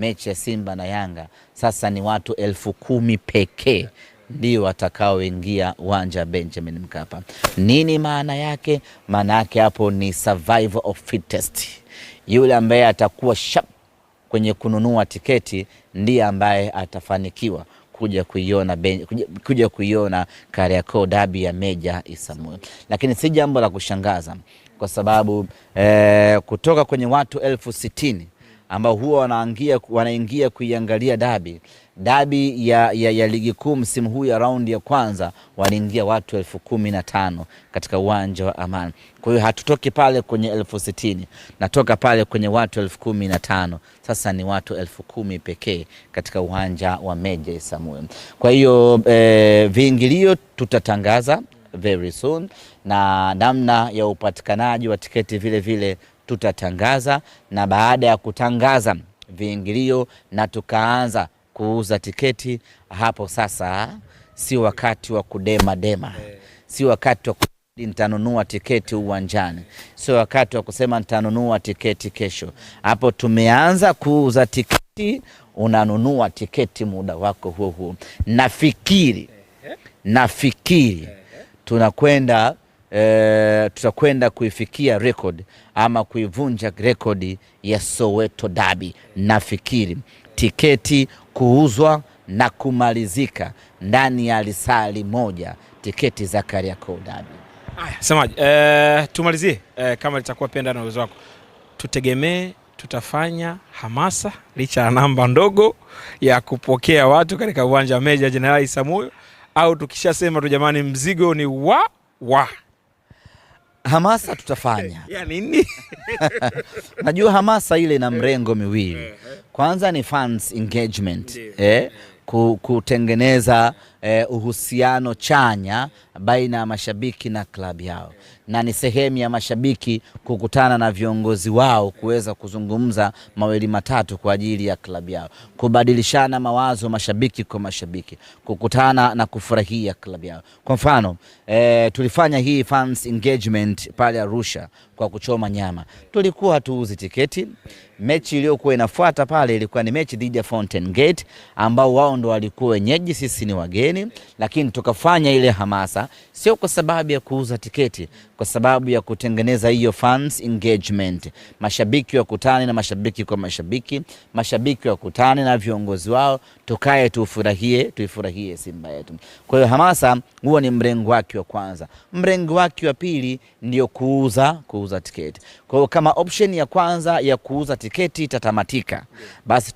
mechi ya Simba na Yanga, sasa ni watu 10,000 pekee ndio watakaoingia uwanja wa Benjamin Mkapa. Nini maana yake? Maana yake hapo ni survival of fittest. Yule ambaye atakuwa sharp kwenye kununua tiketi ndiye ambaye atafanikiwa kuja kuiona Kariakoo Derby ya Meja Isamuhyo. Lakini si jambo la kushangaza kwa sababu kutoka kwenye watu 60,000 ambao huwa wanaingia kuiangalia Derby ya ligi kuu msimu huu ya raundi ya kwanza, waliingia watu 15,000 katika uwanja wa Amani. Kwa hiyo hatutoki pale kwenye 60,000, natoka pale kwenye watu 15,000. Sasa ni watu 10,000 pekee katika uwanja wa Meja Isamuhyo. Kwa hiyo viingilio tutatangaza very soon, na namna ya upatikanaji wa tiketi vile vile tutatangaza, na baada ya kutangaza viingilio na tukaanza kuuza tiketi, hapo sasa si wakati wa kudema, si wakati wa nitanunua tiketi uwanjani, sio wakati wa kusema nitanunua tiketi kesho. Hapo tumeanza kuuza tiketi, unanunua tiketi muda wako huo. Nafikiri tutakwenda kuifikia record ama kuivunja rekodi ya Soweto Derby. Nafikiri tiketi kuuzwa na kumalizika ndani ya lisali moja, tiketi za Kariakoo Derby. Haya, semaji, tumalizie kama litakuwa penda na uwezo wako. Tutegemee tutafanya hamasa licha ya namba ndogo ya kupokea watu katika uwanja wa Meja Jenerali Isamuhyo, au tukishasema tu jamani mzigo ni wa hamasa tutafanya? Ya nini? Najua hamasa ile ina mrengo miwili. Kwanza ni fans engagement, kutengeneza uhusiano chanya baina ya mashabiki na klabu yao, na ni sehemu ya mashabiki kukutana na viongozi wao kuweza kuzungumza mawili matatu kwa ajili ya klabu yao, kubadilishana mawazo mashabiki kwa mashabiki, kukutana na kufurahia klabu yao. Kwa mfano tulifanya hii fans engagement pale Arusha kwa kuchoma nyama. Tulikuwa hatuuzi tiketi. Mechi iliyokuwa inafuata pale ilikuwa ni mechi dhidi ya Fountain Gate ambao wao ndo walikuwa wenyeji, sisi ni wageni, lakini tukafanya ile hamasa sio kwa sababu ya kuuza tiketi, kwa sababu ya kutengeneza hiyo fans engagement. Mashabiki wakutane na mashabiki kwa mashabiki, mashabiki wakutane na viongozi wao, tukae tuifurahie Simba yetu. Kwa hiyo hamasa huo ni mrengo wake wa kwanza. Mrengo wake wa pili ndio kuuza tiketi. Kwa hiyo kama option ya kwanza ya kuuza tiketi itatamatika, basi